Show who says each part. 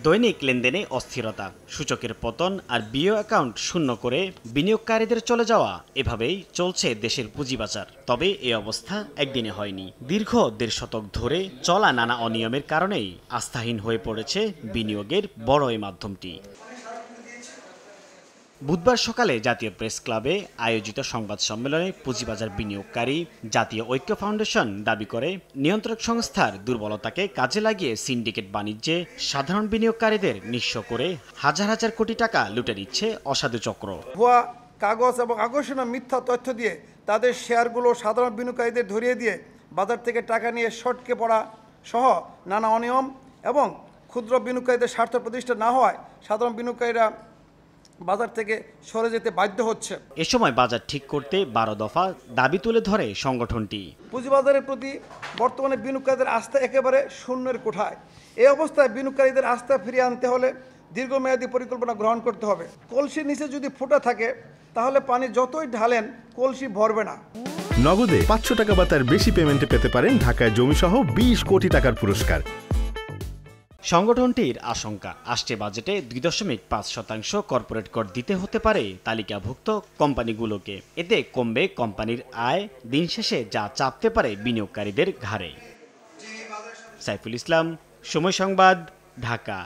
Speaker 1: দৈনিক লেনদেনে অস্থিরতা, সূচকের পতন আর বিও অ্যাকাউন্ট শূন্য করে বিনিয়োগকারীদের চলে যাওয়া, এভাবেই চলছে দেশের পুঁজিবাজার। তবে এই অবস্থা একদিনে হয়নি। দীর্ঘ ১.৫ দশক ধরে চলা নানা অনিয়মের কারণেই আস্থাহীন হয়ে পড়েছে বিনিয়োগের বড় এই মাধ্যমটি। বুধবার সকালে জাতীয় প্রেস ক্লাবে আয়োজিত সংবাদ সম্মেলনে পুঁজিবাজার বিনিয়োগকারী জাতীয় ঐক্য ফাউন্ডেশন দাবি করে, নিয়ন্ত্রক সংস্থার দুর্বলতাকে কাজে লাগিয়ে সিন্ডিকেট বাণিজ্যে সাধারণ বিনিয়োগকারীদের নিঃস্ব করে হাজার হাজার কোটি টাকা লুটে নিচ্ছে অসাধু চক্র।
Speaker 2: ভুয়া কাগজ এবং আকর্ষণীয় মিথ্যা তথ্য দিয়ে তাদের শেয়ারগুলো সাধারণ বিনিয়োগকারীদের ধরিয়ে দিয়ে বাজার থেকে টাকা নিয়ে শর্টকে পড়া সহ নানা অনিয়ম এবং ক্ষুদ্র বিনিয়োগকারীদের স্বার্থ প্রতিষ্ঠা না হওয়ায় সাধারণ বিনিয়োগকারীরা বাজার থেকে সরে যেতে বাধ্য হচ্ছে।
Speaker 1: এ সময় বাজার ঠিক করতে ১২ দফা দাবি তুলে ধরে সংগঠনটি।
Speaker 2: পুঁজিবাজারের প্রতি বর্তমানে বিনিয়োগকারীদের আস্থা একেবারে শূন্যের কোঠায়। এই অবস্থায় বিনিয়োগকারীদের আস্থা ফিরিয়ে আনতে হলে দীর্ঘমেয়াদী পরিকল্পনা গ্রহণ করতে হবে। কলসির নিচে যদি ফুটা থাকে তাহলে পানি যতই ঢালেন কলসি ভরবে না।
Speaker 3: নগদে ৫০০ টাকা বা তার বেশি পেমেন্টে পেতে পারেন ঢাকায় জমিসহ ২০ কোটি টাকার পুরস্কার।
Speaker 1: সংগঠনটির আশঙ্কা, আসছে বাজেটে ২.৫% কর্পোরেট কর দিতে হতে পারে তালিকাভুক্ত কোম্পানিগুলোকে। এতে কমবে কোম্পানির আয়, দিন শেষে যা চাপতে পারে বিনিয়োগকারীদের ঘাড়ে। সাইফুল ইসলাম, সময় সংবাদ, ঢাকা।